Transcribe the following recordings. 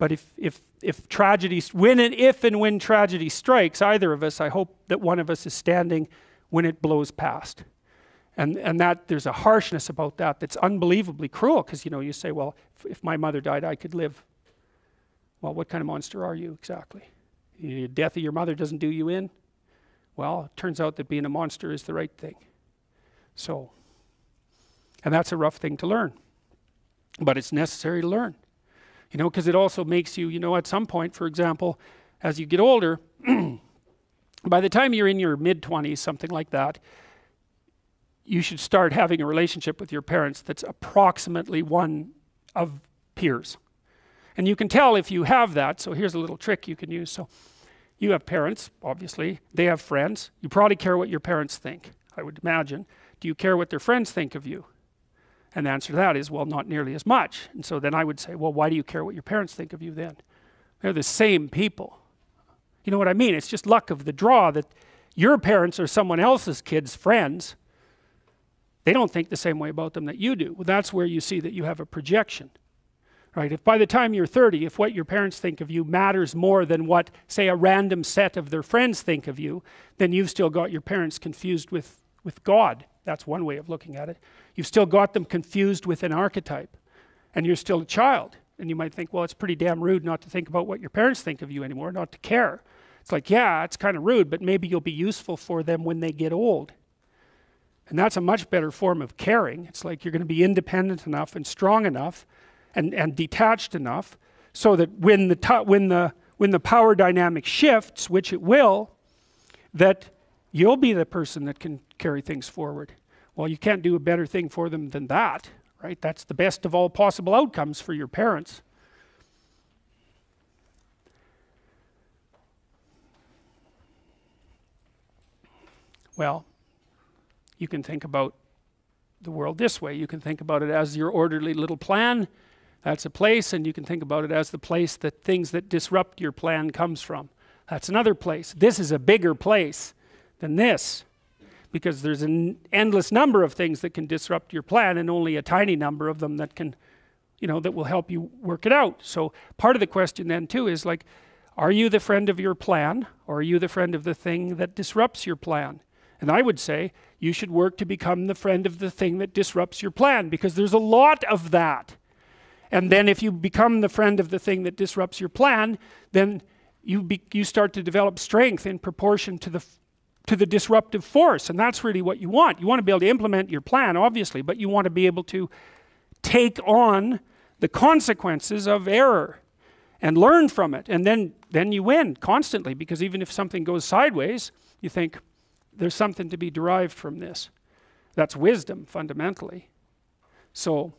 But if tragedy, if and when tragedy strikes either of us, I hope that one of us is standing when it blows past. And that there's a harshness about that that's unbelievably cruel, because you know, you say, well, if my mother died, I could live. Well, what kind of monster are you exactly? The death of your mother doesn't do you in? Well, it turns out that being a monster is the right thing. So, and that's a rough thing to learn, but it's necessary to learn. You know, because it also makes you, you know, at some point, for example, as you get older, by the time you're in your mid-20s, something like that, you should start having a relationship with your parents that's approximately one of peers. And you can tell if you have that, so here's a little trick you can use. So you have parents, obviously, they have friends. You probably care what your parents think, I would imagine. Do you care what their friends think of you? And the answer to that is, well, not nearly as much. And so then I would say, well, why do you care what your parents think of you then? They're the same people. You know what I mean? It's just luck of the draw that your parents are someone else's kids' friends. They don't think the same way about them that you do. Well, that's where you see that you have a projection. Right? If by the time you're 30, if what your parents think of you matters more than what, say, a random set of their friends think of you, then you've still got your parents confused with God. That's one way of looking at it. You've still got them confused with an archetype, and you're still a child. And you might think, well, it's pretty damn rude not to think about what your parents think of you anymore, not to care. It's like, yeah, it's kind of rude, but maybe you'll be useful for them when they get old. And that's a much better form of caring. It's like you're going to be independent enough and strong enough and detached enough so that when the power dynamic shifts, which it will, that you'll be the person that can carry things forward. Well, you can't do a better thing for them than that, right? That's the best of all possible outcomes for your parents. Well, you can think about the world this way. You can think about it as your orderly little plan. That's a place, and you can think about it as the place that things that disrupt your plan comes from. That's another place. This is a bigger place than this, because there's an endless number of things that can disrupt your plan, and only a tiny number of them that can, you know, that will help you work it out. So part of the question then too is like, are you the friend of your plan, or are you the friend of the thing that disrupts your plan? And I would say you should work to become the friend of the thing that disrupts your plan, because there's a lot of that. And then if you become the friend of the thing that disrupts your plan, then you start to develop strength in proportion to the disruptive force. And that's really what you want. You want to be able to implement your plan, obviously, but you want to be able to take on the consequences of error and learn from it. And then you win constantly, because even if something goes sideways, you think there's something to be derived from this. That's wisdom, fundamentally. So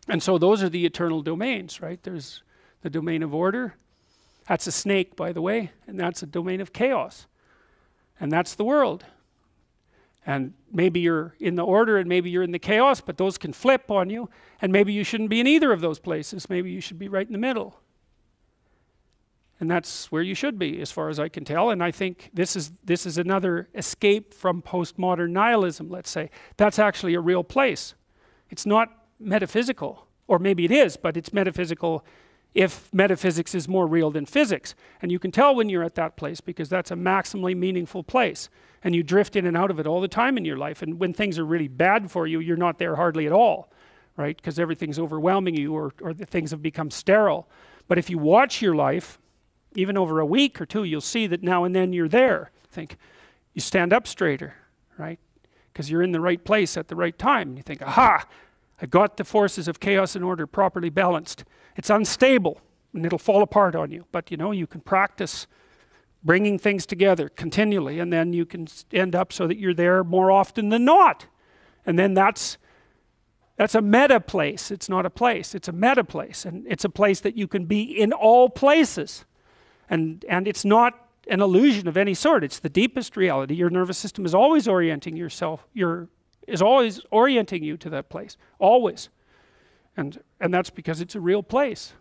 those are the eternal domains, right? There's the domain of order. That's a snake, by the way, and that's a domain of chaos. And that's the world. And maybe you're in the order and maybe you're in the chaos, but those can flip on you, and maybe you shouldn't be in either of those places. Maybe you should be right in the middle. And that's where you should be, as far as I can tell. And I think this is another escape from postmodern nihilism, let's say. That's actually a real place. It's not metaphysical, or maybe it is, but it's metaphysical if metaphysics is more real than physics. And you can tell when you're at that place, because that's a maximally meaningful place, and you drift in and out of it all the time in your life. And when things are really bad for you, you're not there hardly at all, right? Because everything's overwhelming you, or the things have become sterile. But if you watch your life, even over a week or two, you'll see that now and then you're there. You stand up straighter, right? Because you're in the right place at the right time. You think, aha, I got the forces of chaos and order properly balanced. It's unstable, and it'll fall apart on you. But you know, you can practice bringing things together continually, and then you can end up so that you're there more often than not. And then that's a meta place. It's not a place. It's a meta place, and it's a place that you can be in all places. And it's not an illusion of any sort. It's the deepest reality. Your nervous system is always orienting is always orienting you to that place, always. And that's because it's a real place.